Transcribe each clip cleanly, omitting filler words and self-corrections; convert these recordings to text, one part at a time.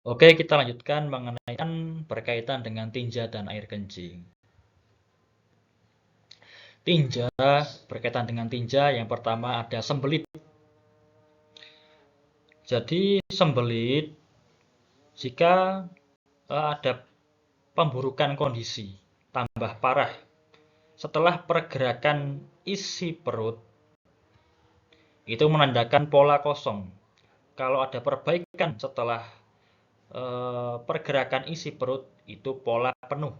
Oke, kita lanjutkan mengenai berkaitan dengan tinja dan air kencing. Tinja, berkaitan dengan tinja, yang pertama ada sembelit. Jadi sembelit jika ada pemburukan kondisi, tambah parah setelah pergerakan isi perut, itu menandakan pola kosong. Kalau ada perbaikan setelah pergerakan isi perut, itu pola penuh.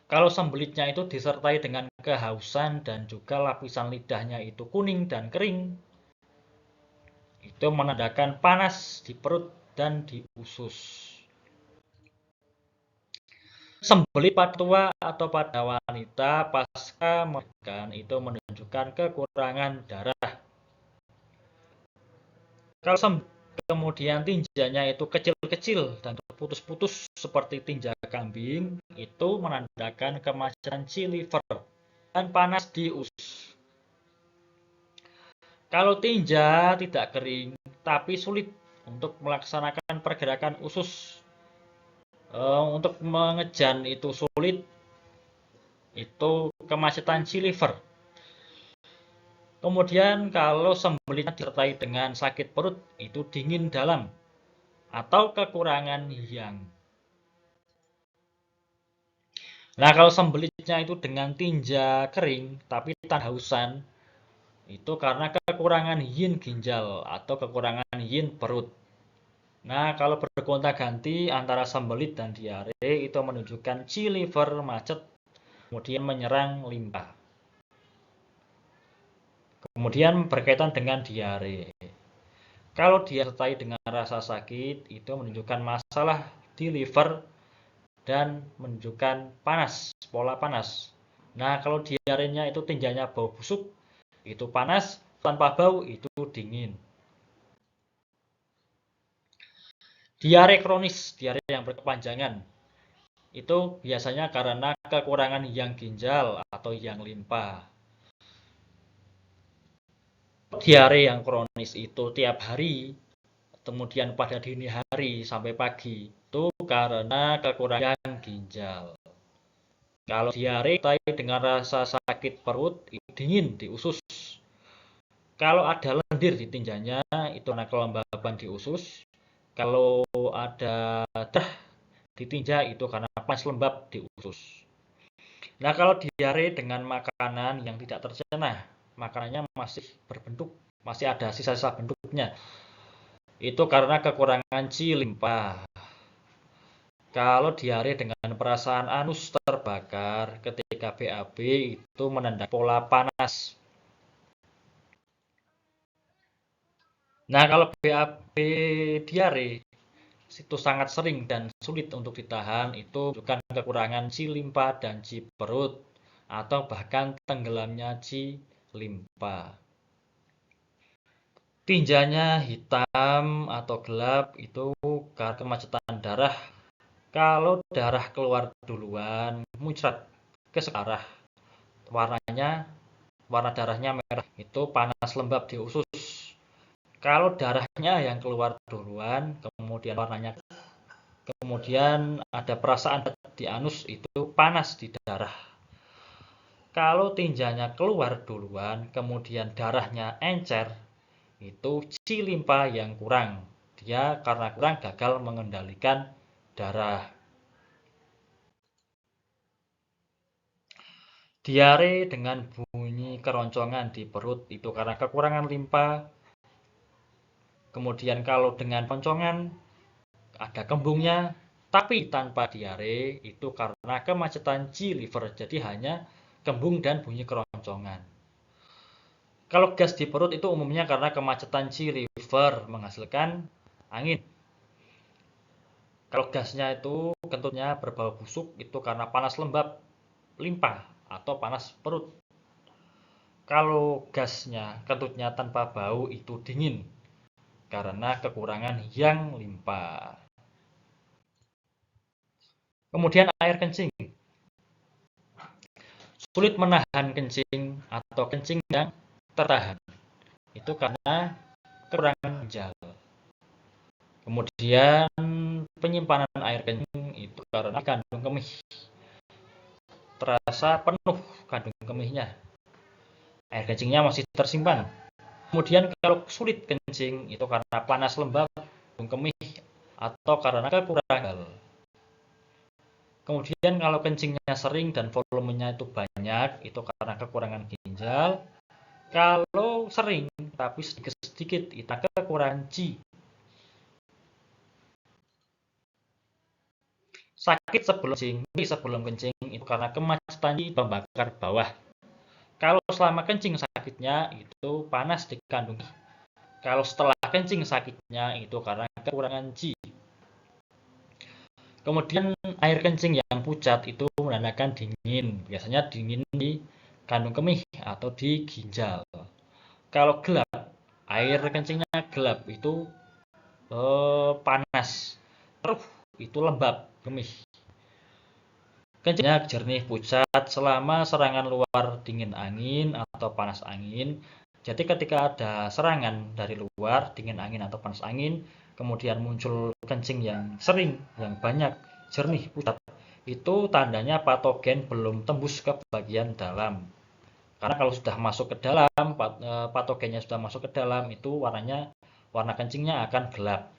Kalau sembelitnya itu disertai dengan kehausan dan juga lapisan lidahnya itu kuning dan kering, itu menandakan panas di perut dan di usus. Sembelit pada tua atau pada wanita pasca melahirkan itu menunjukkan kekurangan darah. Kalau kemudian tinjanya itu kecil-kecil dan putus-putus seperti tinja kambing, itu menandakan kemacetan C. liver dan panas di usus. Kalau tinja tidak kering, tapi sulit untuk melaksanakan pergerakan usus, untuk mengejan itu sulit, itu kemacetan C. liver. Kemudian kalau sembelitnya disertai dengan sakit perut, itu dingin dalam atau kekurangan yang. Nah, kalau sembelitnya itu dengan tinja kering tapi tanpa hausan, itu karena kekurangan yin ginjal atau kekurangan yin perut. Nah, kalau bergonta-ganti antara sembelit dan diare, itu menunjukkan C. liver macet, kemudian menyerang limpa. Kemudian berkaitan dengan diare. Kalau dia disertai dengan rasa sakit, itu menunjukkan masalah di liver dan menunjukkan panas, pola panas. Nah, kalau diarenya itu tinjanya bau busuk, itu panas, tanpa bau itu dingin. Diare kronis, diare yang berkepanjangan, itu biasanya karena kekurangan yang ginjal atau yang limpa. Diare yang kronis itu tiap hari, kemudian pada dini hari sampai pagi, itu karena kekurangan ginjal. Kalau diare dengan rasa sakit perut, dingin di usus. Kalau ada lendir di tinjanya, itu karena kelembaban di usus. Kalau ada darah di tinja, itu karena panas lembab di usus. Nah, kalau diare dengan makanan yang tidak tercerna, makanannya masih berbentuk, masih ada sisa-sisa bentuknya, itu karena kekurangan C. limpa. Kalau diare dengan perasaan anus terbakar ketika BAB, itu menandakan pola panas. Nah, kalau BAB diare itu sangat sering dan sulit untuk ditahan, itu bukan kekurangan C. limpa dan C. perut, atau bahkan tenggelamnya C. limpa. Tinjanya hitam atau gelap itu karena kemacetan darah. Kalau darah keluar duluan, muncrat ke searah. Warna darahnya merah, itu panas lembab di usus. Kalau darahnya yang keluar duluan, kemudian ada perasaan di anus, itu panas di darah. Kalau tinjanya keluar duluan, kemudian darahnya encer, itu C. limpa yang kurang. Dia karena kurang gagal mengendalikan darah. Diare dengan bunyi keroncongan di perut itu karena kekurangan limpa. Kemudian kalau dengan keroncongan ada kembungnya, tapi tanpa diare, itu karena kemacetan C. liver. Jadi hanya kembung dan bunyi keroncongan. Kalau gas di perut itu umumnya karena kemacetan C. liver menghasilkan angin. Kalau gasnya itu kentutnya berbau busuk, itu karena panas lembab limpa atau panas perut. Kalau gasnya kentutnya tanpa bau, itu dingin karena kekurangan yang limpa. Kemudian air kencing. Sulit menahan kencing atau kencing yang tertahan. Itu karena kekurangan ginjal. Kemudian penyimpanan air kencing itu karena kandung kemih. Terasa penuh kandung kemihnya. Air kencingnya masih tersimpan. Kemudian kalau sulit kencing itu karena panas lembab, kandung kemih, atau karena kekurangan. Kemudian kalau kencingnya sering dan volumenya itu banyak, itu karena kekurangan ginjal. Kalau sering tapi sedikit-sedikit, itu kekurangan G. Sakit sebelum kencing itu karena kemacetan di pembakar bawah. Kalau selama kencing sakitnya itu panas di kandung. Kalau setelah kencing sakitnya itu karena kekurangan G. Kemudian air kencing yang pucat itu menandakan dingin. Biasanya dingin di kandung kemih atau di ginjal. Kalau gelap, air kencingnya gelap itu panas. Terus itu lembab, kemih. Kencingnya jernih pucat selama serangan luar dingin angin atau panas angin. Jadi ketika ada serangan dari luar dingin angin atau panas angin, kemudian muncul kencing yang sering, yang banyak, jernih pucat, itu tandanya patogen belum tembus ke bagian dalam. Karena kalau sudah masuk ke dalam, patogennya sudah masuk ke dalam, itu warna kencingnya akan gelap.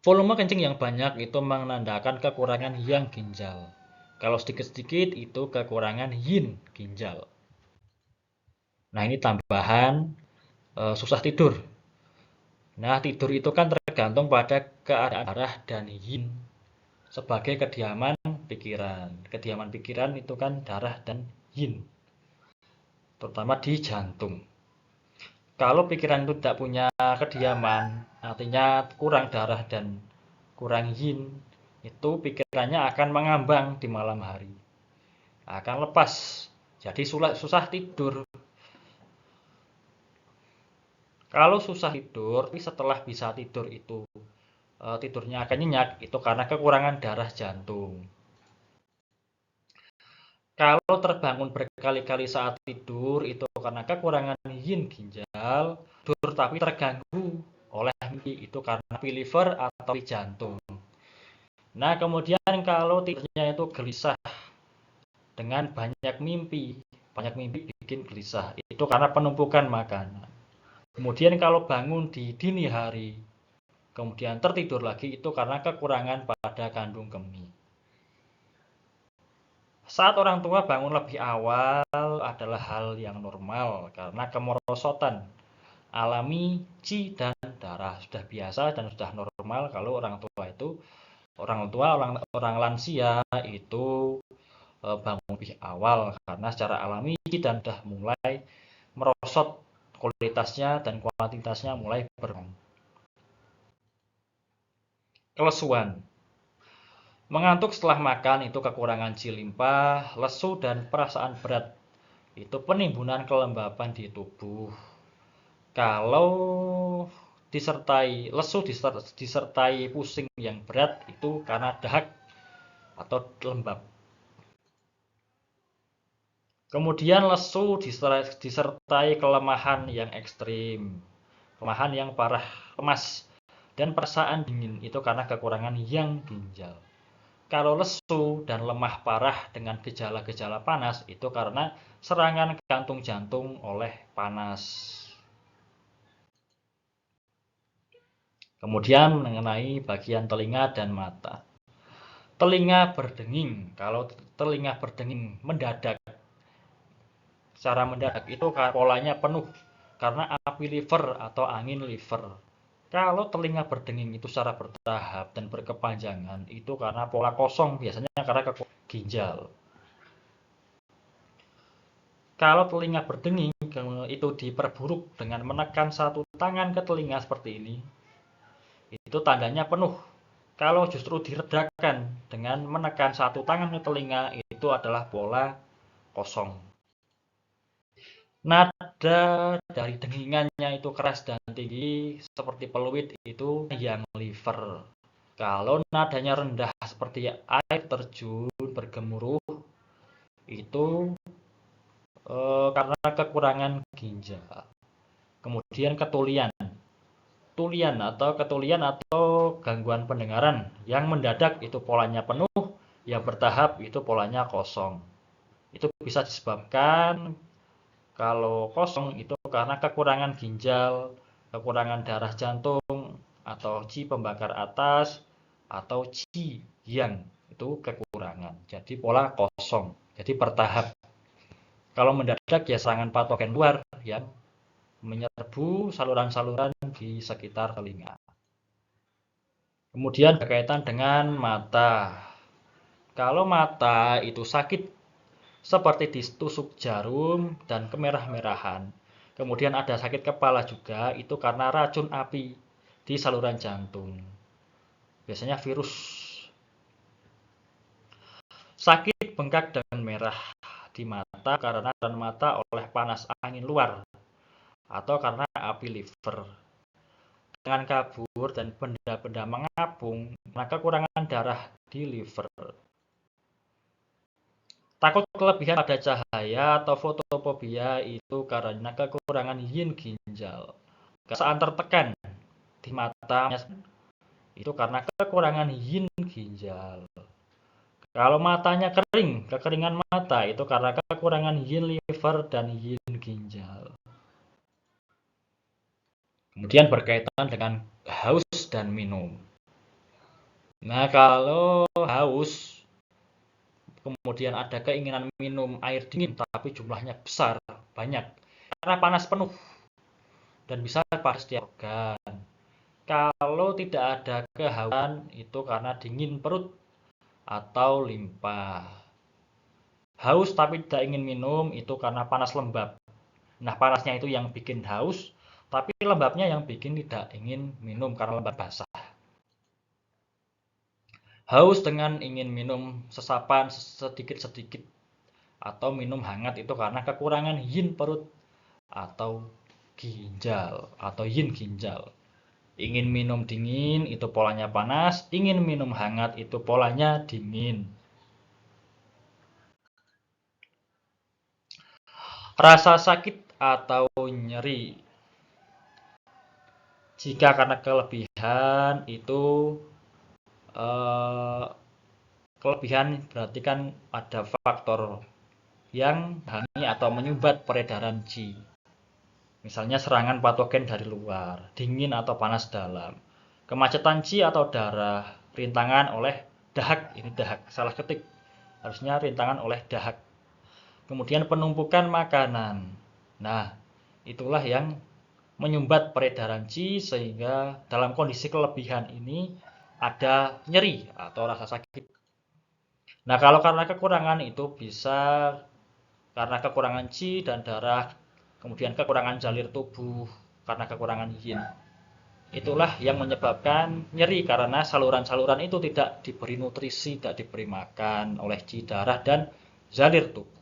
Volume kencing yang banyak itu menandakan kekurangan yang ginjal. Kalau sedikit-sedikit itu kekurangan yin ginjal. Nah, ini tambahan susah tidur. Nah, tidur itu kan tergantung pada keadaan darah dan yin sebagai kediaman pikiran. Kediaman pikiran itu kan darah dan yin, terutama di jantung. Kalau pikiran itu tidak punya kediaman, artinya kurang darah dan kurang yin, itu pikirannya akan mengambang di malam hari. Akan lepas. Jadi susah tidur. Kalau susah tidur, tapi setelah bisa tidur itu tidurnya akan nyenyak, itu karena kekurangan darah jantung. Kalau terbangun berkali-kali saat tidur, itu karena kekurangan yin ginjal, tidur tapi terganggu oleh mimpi, itu karena liver atau jantung. Nah, kemudian kalau tidurnya itu gelisah dengan banyak mimpi bikin gelisah, itu karena penumpukan makanan. Kemudian kalau bangun di dini hari, kemudian tertidur lagi, itu karena kekurangan pada kandung kemih. Saat orang tua bangun lebih awal adalah hal yang normal karena kemerosotan alami qi dan darah sudah biasa dan sudah normal kalau orang lansia itu bangun lebih awal karena secara alami qi dan sudah mulai merosot, kualitasnya dan kuantitasnya mulai berkurang. Kelesuan. Mengantuk setelah makan itu kekurangan qi limpa, lesu dan perasaan berat. Itu penimbunan kelembapan di tubuh. Kalau disertai pusing yang berat itu karena dahak atau lembab. Kemudian lesu disertai kelemahan yang ekstrim, kelemahan yang parah, lemas, dan perasaan dingin itu karena kekurangan yang ginjal. Kalau lesu dan lemah parah dengan gejala-gejala panas itu karena serangan kantung jantung oleh panas. Kemudian mengenai bagian telinga dan mata. Telinga berdenging. Kalau telinga berdenging mendadak, secara mendadak itu polanya penuh karena api liver atau angin liver. Kalau telinga berdenging itu secara bertahap dan berkepanjangan, itu karena pola kosong, biasanya karena kekurangan ginjal. Kalau telinga berdenging itu diperburuk dengan menekan satu tangan ke telinga seperti ini, itu tandanya penuh. Kalau justru diredakan dengan menekan satu tangan ke telinga, itu adalah pola kosong. Nada dari dengingannya itu keras dan tinggi seperti peluit itu yang liver. Kalau nadanya rendah seperti air terjun bergemuruh itu karena kekurangan ginjal. Kemudian ketulian. Ketulian atau gangguan pendengaran. Yang mendadak itu polanya penuh, yang bertahap itu polanya kosong. Itu bisa disebabkan kalau kosong itu karena kekurangan ginjal, kekurangan darah jantung, atau qi pembakar atas, atau qi yang itu kekurangan. Jadi pola kosong, jadi bertahap. Kalau mendadak ya serangan patogen luar yang menyerbu saluran-saluran di sekitar telinga. Kemudian berkaitan dengan mata. Kalau mata itu sakit seperti ditusuk jarum dan kemerah-merahan. Kemudian ada sakit kepala juga, itu karena racun api di saluran jantung. Biasanya virus. Sakit bengkak dan merah di mata karena mata oleh panas angin luar atau karena api liver. Dengan kabur dan benda-benda mengapung, maka kekurangan darah di liver. Takut kelebihan pada cahaya atau fotofobia itu karena kekurangan yin ginjal. Kesan tertekan di mata itu karena kekurangan yin ginjal. Kalau matanya kering, kekeringan mata itu karena kekurangan yin liver dan yin ginjal. Kemudian berkaitan dengan haus dan minum. Nah, kalau haus, kemudian ada keinginan minum air dingin, tapi jumlahnya besar, banyak, karena panas penuh, dan bisa pada setiap organ. Kalau tidak ada kehausan, itu karena dingin perut atau limpa. Haus tapi tidak ingin minum, itu karena panas lembab. Nah, panasnya itu yang bikin haus, tapi lembabnya yang bikin tidak ingin minum karena lembab basah. Haus dengan ingin minum sesapan sedikit-sedikit atau minum hangat itu karena kekurangan yin perut atau ginjal atau yin ginjal. Ingin minum dingin itu polanya panas, ingin minum hangat itu polanya dingin. Rasa sakit atau nyeri. Jika karena kelebihan itu kelebihan berarti kan ada faktor yang menghami atau menyumbat peredaran qi. Misalnya serangan patogen dari luar, dingin atau panas dalam, kemacetan qi atau darah, rintangan oleh dahak, ini dahak, salah ketik, harusnya rintangan oleh dahak. Kemudian penumpukan makanan. Nah, itulah yang menyumbat peredaran qi sehingga dalam kondisi kelebihan ini ada nyeri atau rasa sakit. Nah, kalau karena kekurangan itu bisa karena kekurangan qi dan darah, kemudian kekurangan jalir tubuh karena kekurangan yin. Itulah yang menyebabkan nyeri karena saluran-saluran itu tidak diberi nutrisi, tidak diberi makan oleh qi darah dan jalir tubuh.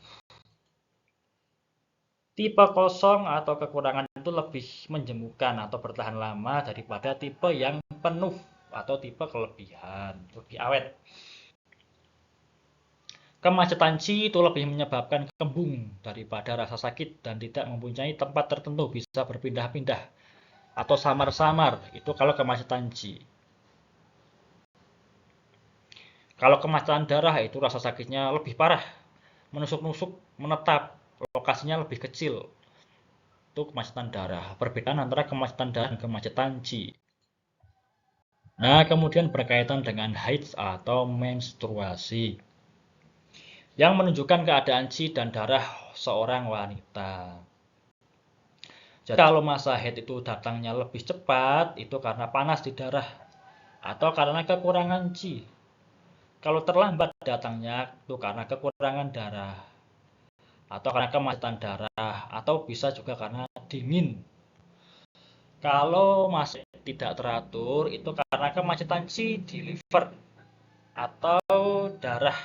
Tipe kosong atau kekurangan itu lebih menjemukan atau bertahan lama daripada tipe yang penuh atau tipe kelebihan, lebih awet. Kemacetan qi itu lebih menyebabkan kembung daripada rasa sakit dan tidak mempunyai tempat tertentu, bisa berpindah-pindah atau samar-samar, itu kalau kemacetan qi. Kalau kemacetan darah itu rasa sakitnya lebih parah, menusuk-nusuk, menetap, lokasinya lebih kecil. Itu kemacetan darah. Perbedaan antara kemacetan darah dan kemacetan qi. Nah, kemudian berkaitan dengan haid atau menstruasi yang menunjukkan keadaan qi dan darah seorang wanita. Jadi kalau masa haid itu datangnya lebih cepat, itu karena panas di darah atau karena kekurangan qi. Kalau terlambat datangnya itu karena kekurangan darah atau karena kemacetan darah atau bisa juga karena dingin. Kalau masih tidak teratur itu karena kemacetan qi di liver atau darah.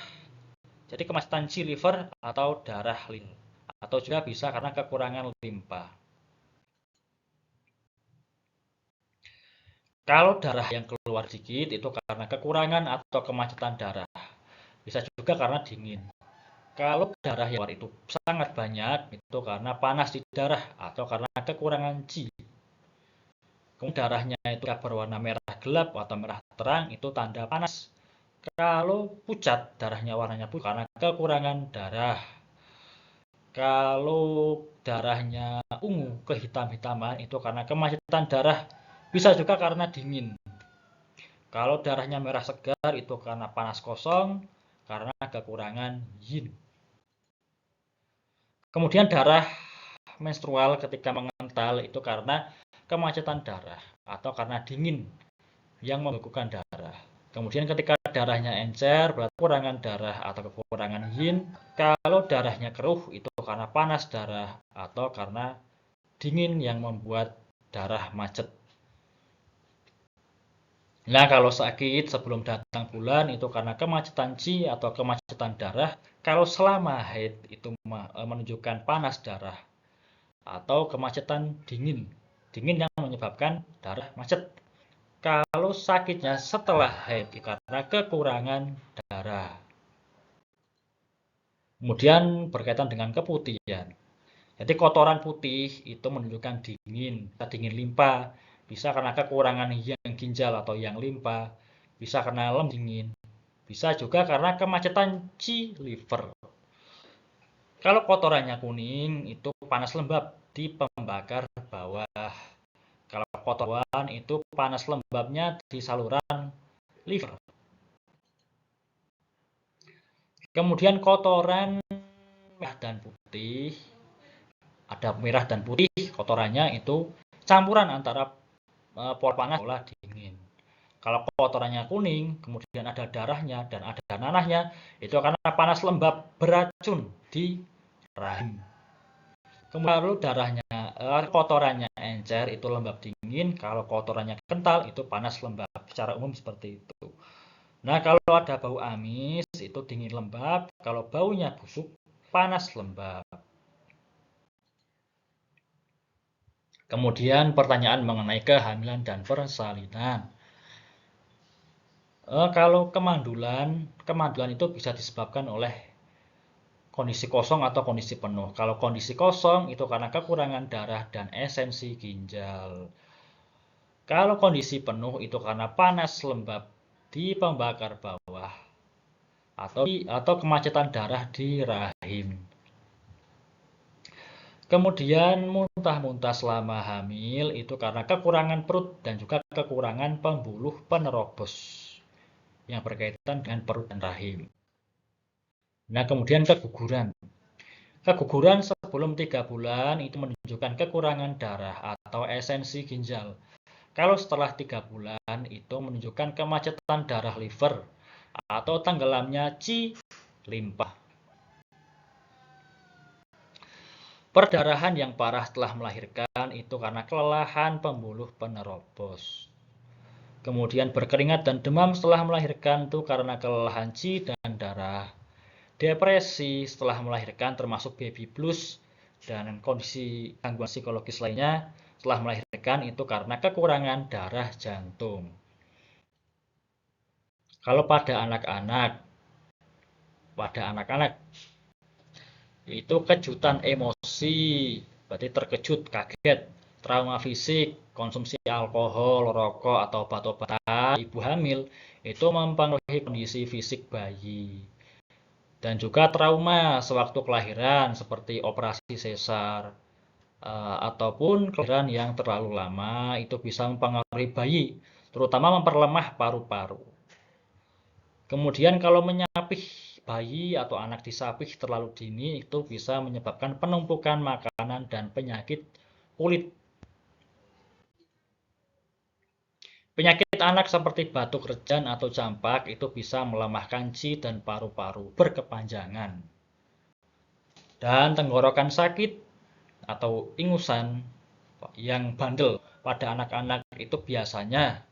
Jadi kemacetan qi liver atau darah liver. Atau juga bisa karena kekurangan limpa. Kalau darah yang keluar sedikit itu karena kekurangan atau kemacetan darah. Bisa juga karena dingin. Kalau darah yang keluar itu sangat banyak, itu karena panas di darah atau karena kekurangan Qi. Kemudian darahnya itu berwarna merah gelap atau merah terang, itu tanda panas. Kalau pucat, darahnya warnanya putih karena kekurangan darah. Kalau darahnya ungu kehitam-hitaman, itu karena kemacetan darah. Bisa juga karena dingin. Kalau darahnya merah segar, itu karena panas kosong, karena kekurangan yin. Kemudian darah menstrual ketika mengental itu karena kemacetan darah atau karena dingin yang membekukan darah. Kemudian ketika darahnya encer berarti kekurangan darah atau kekurangan yin. Kalau darahnya keruh itu karena panas darah atau karena dingin yang membuat darah macet. Nah, kalau sakit sebelum datang bulan itu karena kemacetan Qi atau kemacetan darah. Kalau selama haid itu menunjukkan panas darah atau kemacetan dingin. Dingin yang menyebabkan darah macet. Kalau sakitnya setelah haid karena kekurangan darah. Kemudian berkaitan dengan keputihan. Jadi kotoran putih itu menunjukkan dingin, dingin limpa. Bisa karena kekurangan yang ginjal atau yang limpa. Bisa karena lem dingin. Bisa juga karena kemacetan Qi liver. Kalau kotorannya kuning itu panas lembab di pembakar bawah. Kalau kotoran itu panas lembabnya di saluran liver. Kemudian kotoran merah dan putih, ada merah dan putih, kotorannya itu campuran antara pola panas dan pola dingin. Kalau kotorannya kuning, kemudian ada darahnya dan ada nanahnya, itu karena panas lembab beracun di rahim. Kemudian lalu darahnya, kotorannya encer itu lembab dingin, kalau kotorannya kental itu panas lembab. Secara umum seperti itu. Nah, kalau ada bau amis itu dingin lembab, kalau baunya busuk panas lembab. Kemudian pertanyaan mengenai kehamilan dan persalinan. Kalau kemandulan itu bisa disebabkan oleh kondisi kosong atau kondisi penuh. Kalau kondisi kosong itu karena kekurangan darah dan esensi ginjal. Kalau kondisi penuh itu karena panas lembab di pembakar bawah atau kemacetan darah di rahim. Kemudian muntah-muntah selama hamil itu karena kekurangan perut dan juga kekurangan pembuluh penerobos yang berkaitan dengan perut dan rahim. Nah, kemudian keguguran. Keguguran sebelum 3 bulan itu menunjukkan kekurangan darah atau esensi ginjal. Kalau setelah 3 bulan itu menunjukkan kemacetan darah liver atau tenggelamnya Qi limpa. Perdarahan yang parah setelah melahirkan itu karena kelelahan pembuluh penerobos. Kemudian berkeringat dan demam setelah melahirkan itu karena kelelahan Qi dan darah. Depresi setelah melahirkan termasuk baby blues dan kondisi gangguan psikologis lainnya setelah melahirkan itu karena kekurangan darah jantung. Kalau pada anak-anak itu kejutan emosi, berarti terkejut, kaget, trauma fisik, konsumsi alkohol, rokok, atau obat-obatan ibu hamil itu mempengaruhi kondisi fisik bayi. Dan juga trauma sewaktu kelahiran seperti operasi sesar ataupun kelahiran yang terlalu lama itu bisa mempengaruhi bayi, terutama memperlemah paru-paru. Kemudian kalau menyapih bayi atau anak disapih terlalu dini itu bisa menyebabkan penumpukan makanan dan penyakit kulit. Penyakit anak seperti batuk rejan atau campak itu bisa melemahkan Qi dan paru-paru berkepanjangan. Dan tenggorokan sakit atau ingusan yang bandel pada anak-anak itu biasanya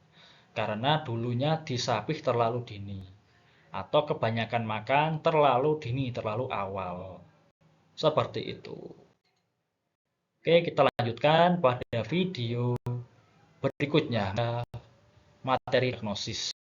karena dulunya disapih terlalu dini. Atau kebanyakan makan terlalu dini, terlalu awal. Seperti itu. Oke, kita lanjutkan pada video berikutnya. Materi diagnosis.